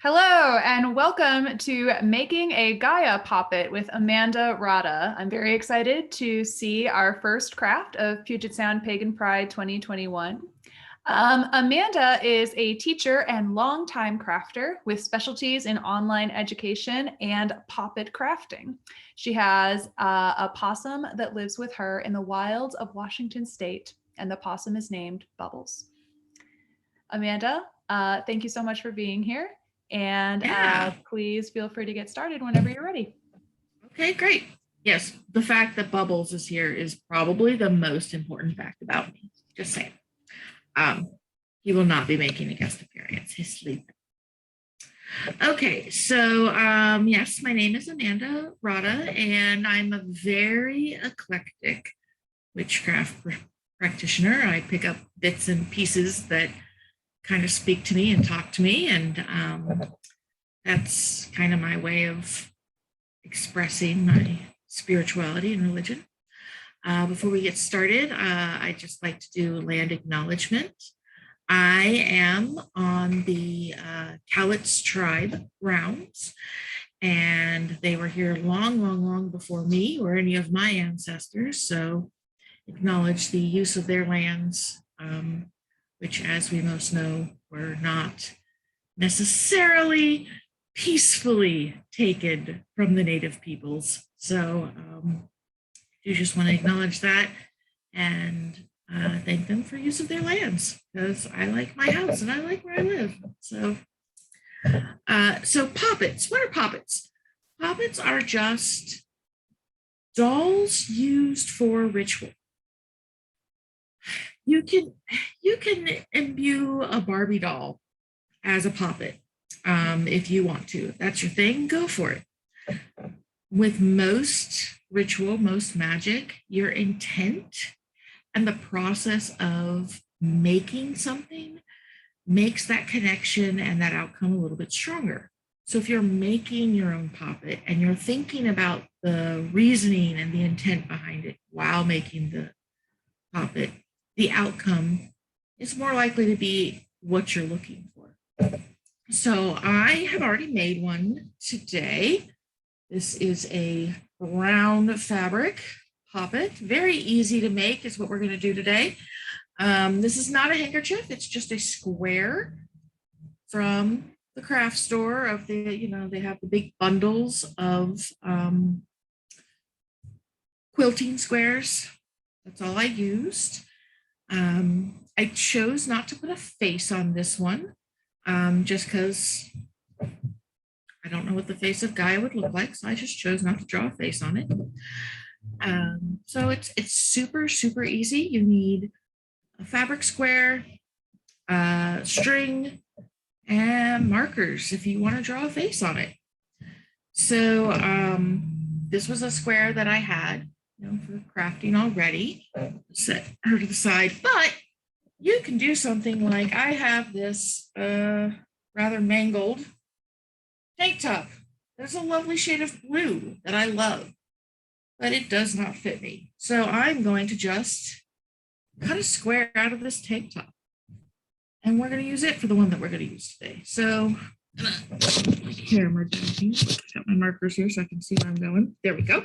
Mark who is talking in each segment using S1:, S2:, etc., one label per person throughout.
S1: Hello and welcome to Making a Gaia Poppet with Amanda Rada. I'm very excited to see our first craft of Puget Sound Pagan Pride 2021. Amanda is a teacher and longtime crafter with specialties in online education and poppet crafting. She has a possum that lives with her in the wilds of Washington State, and the possum is named Bubbles. Amanda, thank you so much for being here. And
S2: Yeah.
S1: please feel free to get started whenever you're ready.
S2: Okay, great. Yes, the fact that Bubbles is here is probably the most important fact about me. Just saying. Um, he will not be making a guest appearance. He's sleeping. Okay, so yes, my name is Amanda Rada, and I'm a very eclectic witchcraft practitioner. I pick up bits and pieces that kind of speak to me and talk to me, and that's kind of my way of expressing my spirituality and religion. Before we get started, I'd just like to do a land acknowledgement. I am on the Cowlitz tribe grounds, and they were here long, long, long before me or any of my ancestors. So acknowledge the use of their lands, which, as we most know, were not necessarily peacefully taken from the native peoples. So you just want to acknowledge that and thank them for use of their lands, because I like my house and I like where I live. So poppets. What are poppets? Poppets are just dolls used for ritual. You can imbue a Barbie doll as a poppet. If you want to. If that's your thing, go for it. With most ritual, most magic, your intent and the process of making something makes that connection and that outcome a little bit stronger. So if you're making your own poppet and you're thinking about the reasoning and the intent behind it while making the poppet, the outcome is more likely to be what you're looking for. So I have already made one today. This is a brown fabric poppet. Very easy to make is what we're going to do today. This is not a handkerchief. It's just a square from the craft store of the, they have the big bundles of quilting squares. That's all I used. I chose not to put a face on this one. Just because I don't know what the face of Gaia would look like, so I just chose not to draw a face on it. So it's super, super easy. You need a fabric square, string, and markers if you want to draw a face on it. So this was a square that I had, for crafting already. Set her to the side, but you can do something like I have this rather mangled tank top. There's a lovely shade of blue that I love, but it does not fit me. So I'm going to just cut a square out of this tank top, and we're going to use it for the one that we're going to use today. So my camera down here. I've got my markers here so I can see where I'm going. There we go.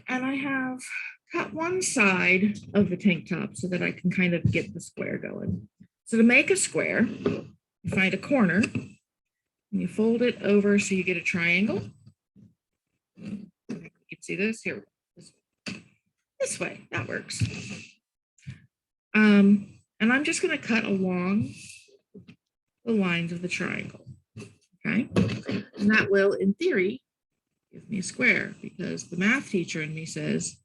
S2: And I have cut one side of the tank top so that I can kind of get the square going. So to make a square, you find a corner and you fold it over so you get a triangle. You can see this here. This way, that works. And I'm just going to cut along the lines of the triangle. Okay, and that will, in theory, give me a square, because the math teacher in me says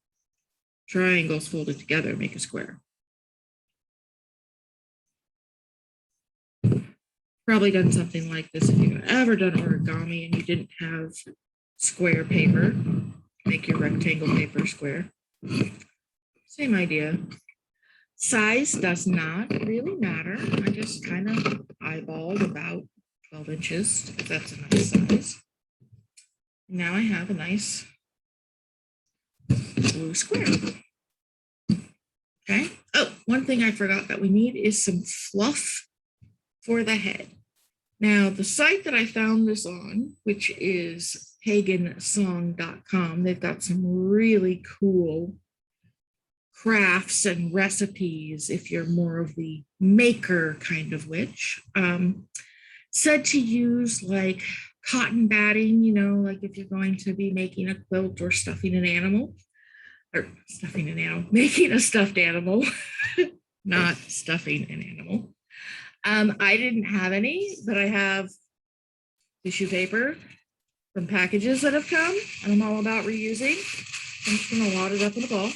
S2: triangles folded together make a square. Probably done something like this if you've ever done origami and you didn't have square paper. Make your rectangle paper square. Same idea. Size does not really matter. I just kind of eyeballed about 12 inches, if that's a nice size. Now I have a nice blue square. Okay. Oh, one thing I forgot that we need is some fluff for the head. Now, the site that I found this on, which is pagansong.com, they've got some really cool crafts and recipes if you're more of the maker kind of witch. Said to use like cotton batting, you know, like if you're going to be making a quilt or stuffing an animal, or stuffing an animal, making a stuffed animal, not stuffing an animal. I didn't have any, but I have tissue paper from packages that have come, and I'm all about reusing. I'm just gonna wad it up in a ball.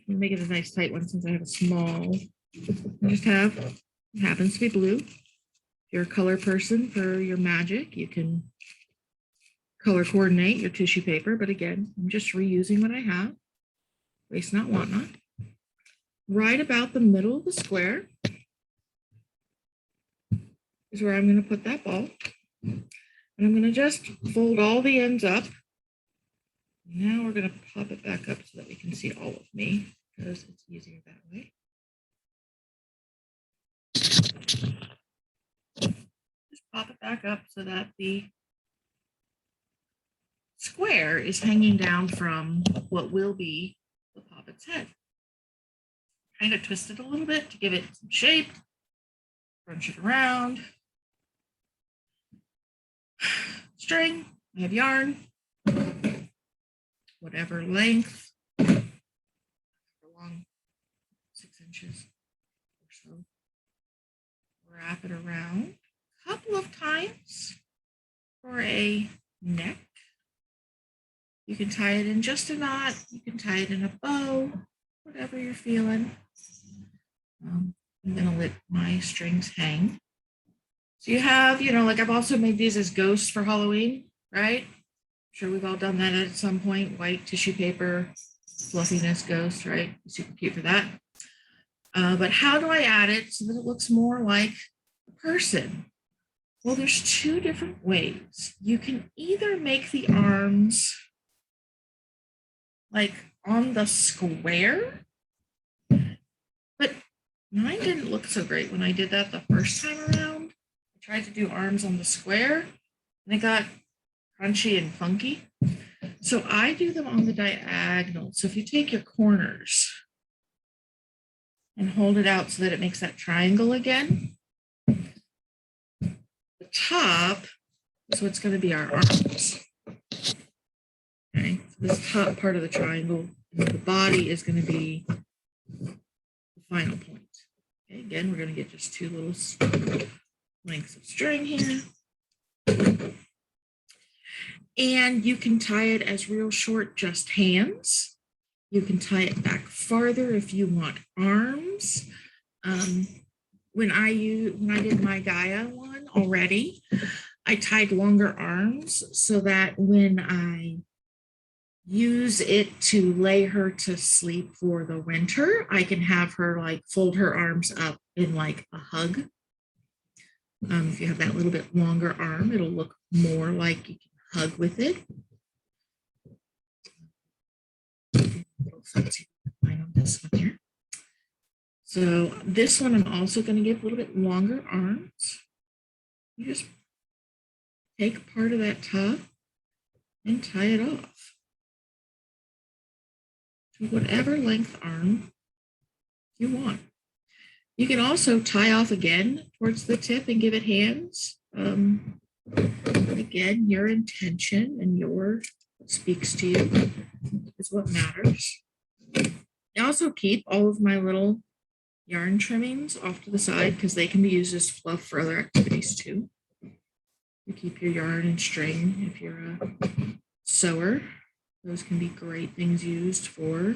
S2: Make it a nice tight one since I have a small. I just have, it happens to be blue. If you're a color person for your magic, you can color coordinate your tissue paper, but again, I'm just reusing what I have. Waste not, want not. Right about the middle of the square is where I'm going to put that ball. And I'm going to just fold all the ends up. Now we're going to pop it back up so that we can see all of me, because it's easier that way. Just pop it back up so that the square is hanging down from what will be the poppet's head. Kind of twist it a little bit to give it some shape. Crunch it around. String, I have yarn, whatever length, along 6 inches or so. Wrap it around a couple of times for a neck. You can tie it in just a knot, you can tie it in a bow, whatever you're feeling. I'm gonna let my strings hang. So you have, you know, like I've also made these as ghosts for Halloween, right? I'm sure we've all done that at some point. White tissue paper, fluffiness ghost, right? Super cute for that. But how do I add it so that it looks more like a person? Well, there's 2 different ways. You can either make the arms like on the square, but mine didn't look so great when I did that the first time around. I tried to do arms on the square and it got crunchy and funky. So I do them on the diagonal. So if you take your corners and hold it out so that it makes that triangle again, the top is what's going to be our arms. Okay, so this top part of the triangle, the body is going to be the final point. Okay, again, we're going to get just 2 little lengths of string here. And you can tie it as real short, just hands. You can tie it back farther if you want arms. When I did my Gaia one already, I tied longer arms so that when I use it to lay her to sleep for the winter, I can have her like fold her arms up in like a hug. If you have that little bit longer arm, it'll look more like you can hug with it. On this one here. So this one I'm also going to give a little bit longer arms. You just take part of that top and tie it off to whatever length arm you want. You can also tie off again towards the tip and give it hands. Again, your intention and what speaks to you is what matters. I also keep all of my little yarn trimmings off to the side because they can be used as fluff for other activities too. You keep your yarn and string if you're a sewer. Those can be great things used for.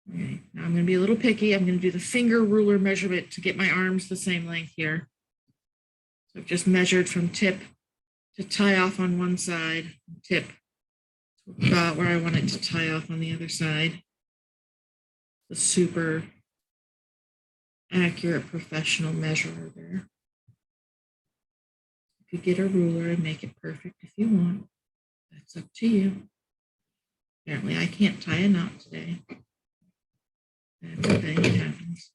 S2: Okay, now I'm going to be a little picky. I'm going to do the finger ruler measurement to get my arms the same length here. So I've just measured from tip to tie off on one side, tip to about where I want it to tie off on the other side. The super accurate professional measurer there. You could get a ruler and make it perfect if you want. That's up to you. Apparently I can't tie a knot today. That's the thing that happens.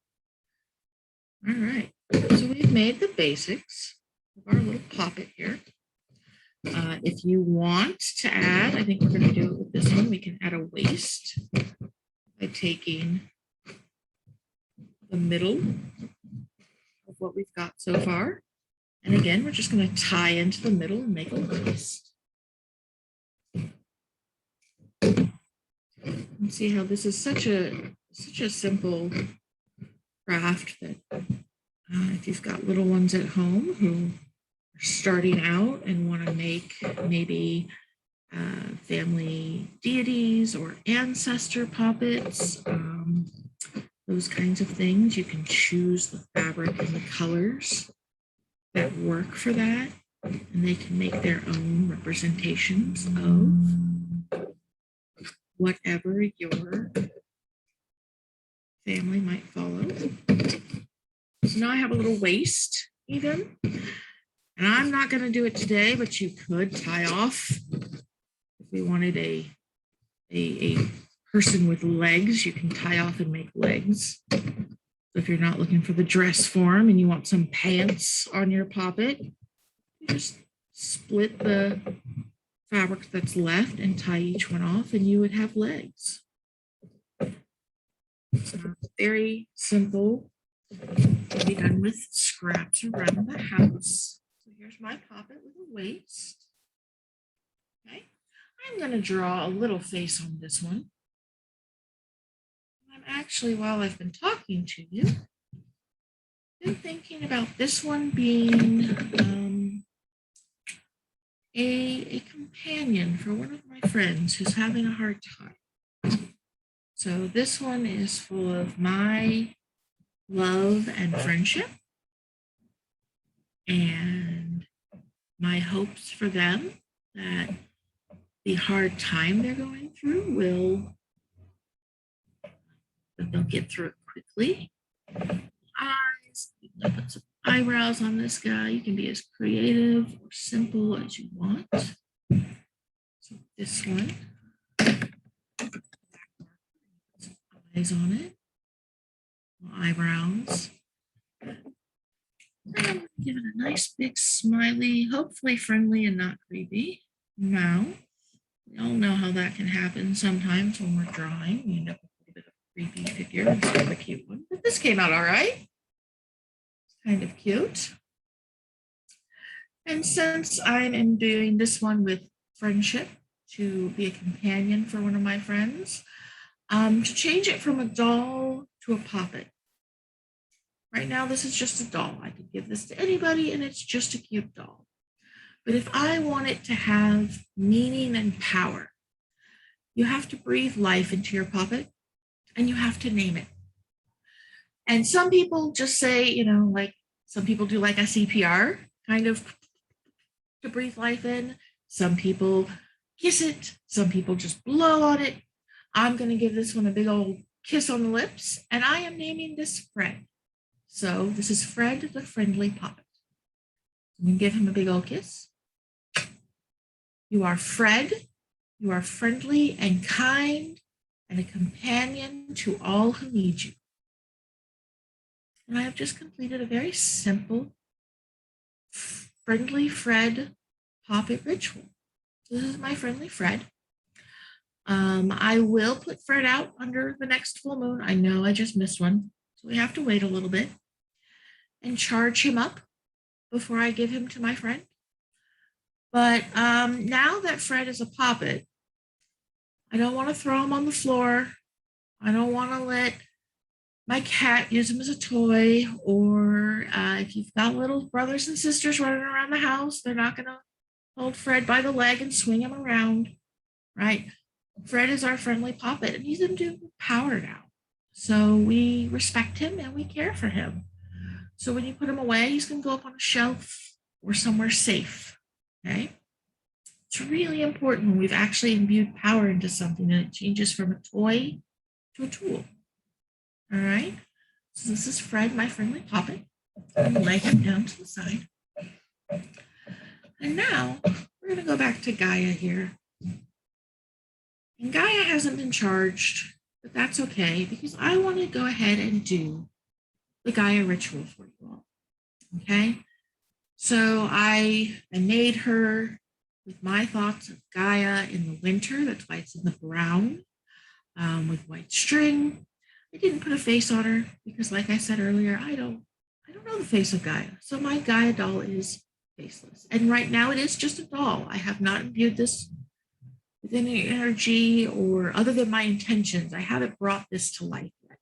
S2: All right, so we've made the basics of our little poppet here. If you want to add, I think we're going to do it with this one. We can add a waist by taking the middle of what we've got so far. And again, we're just going to tie into the middle and make a waist. And see how this is such a simple craft that if you've got little ones at home who are starting out and want to make maybe family deities or ancestor puppets, those kinds of things, you can choose the fabric and the colors that work for that, and they can make their own representations of whatever your family might follow. So now I have a little waist even, and I'm not going to do it today, but you could tie off if we wanted a person with legs. You can tie off and make legs. So if you're not looking for the dress form and you want some pants on your poppet, you just split the fabric that's left and tie each one off, and you would have legs. So very simple to be done with scraps around the house. So here's my poppet with a waist. Okay, I'm going to draw a little face on this one. I'm actually, while I've been talking to you, been thinking about this one being a companion for one of my friends who's having a hard time. So this one is full of my love and friendship and my hopes for them that the hard time they're going through that they'll get through it quickly. Eyes, you can put some eyebrows on this guy. You can be as creative or simple as you want. So this one, some eyes on it, eyebrows. And I'm going to give it a nice big smiley, hopefully friendly and not creepy mouth. We all know how that can happen sometimes when we're drawing. We end up with a little bit of a creepy figure instead of a cute one. But this came out all right. It's kind of cute. And since I am doing this one with friendship to be a companion for one of my friends, to change it from a doll to a poppet. Right now, this is just a doll. I could give this to anybody and it's just a cute doll. But if I want it to have meaning and power, you have to breathe life into your puppet and you have to name it. And some people just say, like some people do like a CPR kind of to breathe life in. Some people kiss it. Some people just blow on it. I'm going to give this one a big old kiss on the lips, and I am naming this Fred. So this is Fred the Friendly Poppet. I'm going to give him a big old kiss. You are Fred. You are friendly and kind and a companion to all who need you. And I have just completed a very simple Friendly Fred Poppet ritual. This is my Friendly Fred. I will put Fred out under the next full moon. I know I just missed one, so we have to wait a little bit and charge him up before I give him to my friend. But now that Fred is a poppet, I don't want to throw him on the floor. I don't want to let my cat use him as a toy, or if you've got little brothers and sisters running around the house, they're not going to hold Fred by the leg and swing him around, right? Fred is our friendly puppet, and he's into power now. So we respect him and we care for him. So when you put him away, he's going to go up on a shelf or somewhere safe, okay? It's really important when we've actually imbued power into something and it changes from a toy to a tool. All right, so this is Fred, my friendly puppet. I'm going to lay him down to the side. And now we're going to go back to Gaia here. And Gaia hasn't been charged, but that's okay because I want to go ahead and do the Gaia ritual for you all. Okay. So I made her with my thoughts of Gaia in the winter. That's why it's in the brown with white string. I didn't put a face on her because, like I said earlier, I don't know the face of Gaia. So my Gaia doll is faceless. And right now it is just a doll. I have not imbued this with any energy or other than my intentions. I haven't brought this to life yet.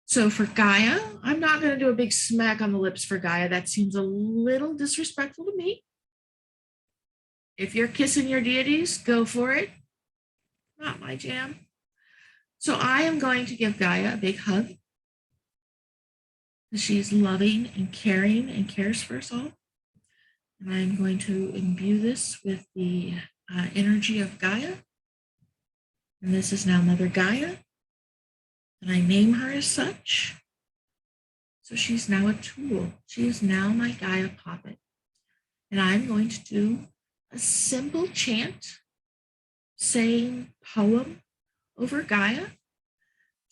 S2: So for Gaia, I'm not going to do a big smack on the lips for Gaia. That seems a little disrespectful to me. If you're kissing your deities, go for it. Not my jam. So I am going to give Gaia a big hug. She's loving and caring and cares for us all. And I'm going to imbue this with the energy of Gaia. And this is now Mother Gaia. And I name her as such. So she's now a tool. She is now my Gaia Poppet. And I'm going to do a simple chant, saying poem over Gaia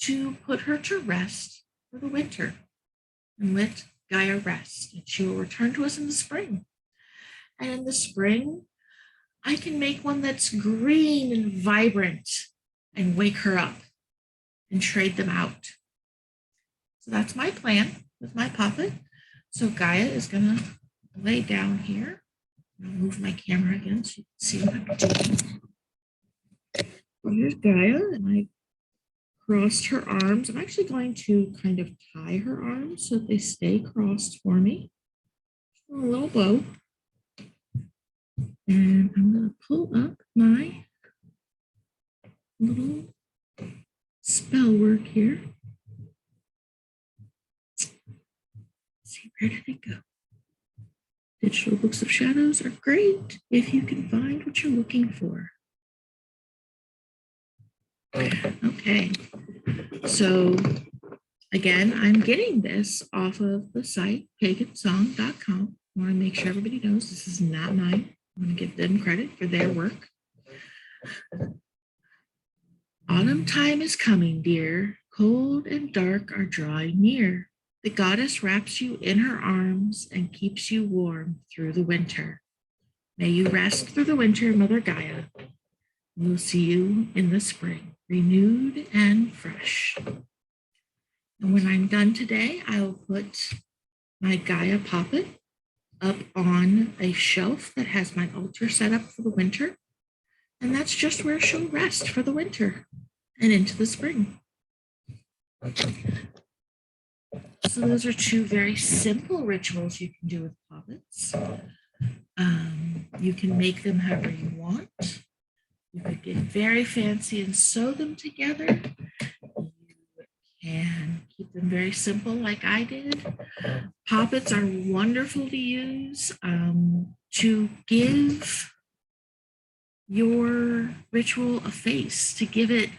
S2: to put her to rest for the winter and let Gaia rest. And she will return to us in the spring. And in the spring, I can make one that's green and vibrant and wake her up and trade them out. So that's my plan with my puppet. So Gaia is going to lay down here. I'll move my camera again so you can see what I'm doing. So here's Gaia, and I crossed her arms. I'm actually going to kind of tie her arms so that they stay crossed for me. A little bow. And I'm going to pull up my little spell work here. Let's see, where did it go? Digital books of shadows are great if you can find what you're looking for. Okay, so again, I'm getting this off of the site pagansong.com. I want to make sure everybody knows this is not mine. I'm going to give them credit for their work. Autumn time is coming, dear. Cold and dark are drawing near. The goddess wraps you in her arms and keeps you warm through the winter. May you rest through the winter, Mother Gaia. We'll see you in the spring, renewed and fresh. And when I'm done today, I'll put my Gaia Poppet up on a shelf that has my altar set up for the winter. And that's just where she'll rest for the winter and into the spring. So those are two very simple rituals you can do with poppets. You can make them however you want. You could get very fancy and sew them together. You can keep them very simple like I did. Poppets are wonderful to use to give your ritual a face, to give it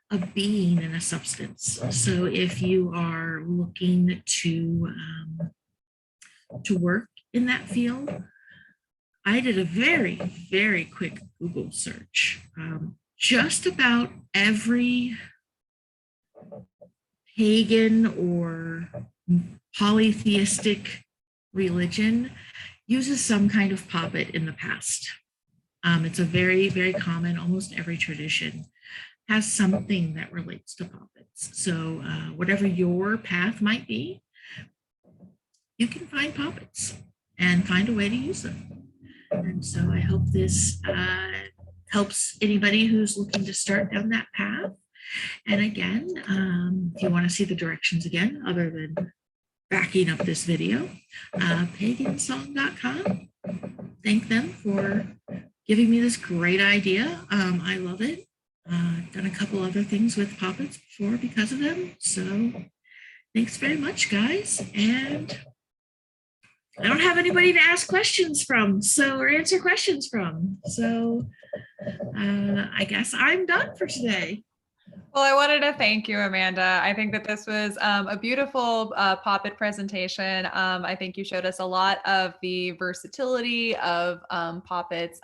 S2: a being and a substance. So if you are looking to work in that field, I did a very, very quick Google search. Just about every pagan or polytheistic religion uses some kind of puppet in the past. It's a very, very common, almost every tradition has something that relates to puppets. So whatever your path might be, you can find puppets and find a way to use them. And so I hope this helps anybody who's looking to start down that path. And again, if you want to see the directions again, other than backing up this video, pagansong.com. Thank them for giving me this great idea. I love it. I've done a couple other things with poppets before because of them. So thanks very much, guys. And I don't have anybody to ask questions from, or answer questions from. So I guess I'm done for today.
S1: Well, I wanted to thank you, Amanda. I think that this was a beautiful Poppet presentation. I think you showed us a lot of the versatility of Poppets.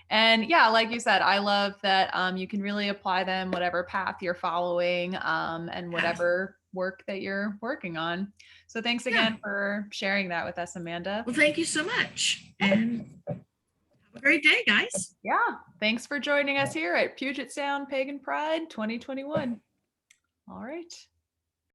S1: And yeah, like you said, I love that you can really apply them whatever path you're following and whatever work that you're working on. So thanks again for sharing that with us, Amanda.
S2: Well, thank you so much. And have a great day, guys.
S1: Yeah. Thanks for joining us here at Puget Sound Pagan Pride 2021. All right.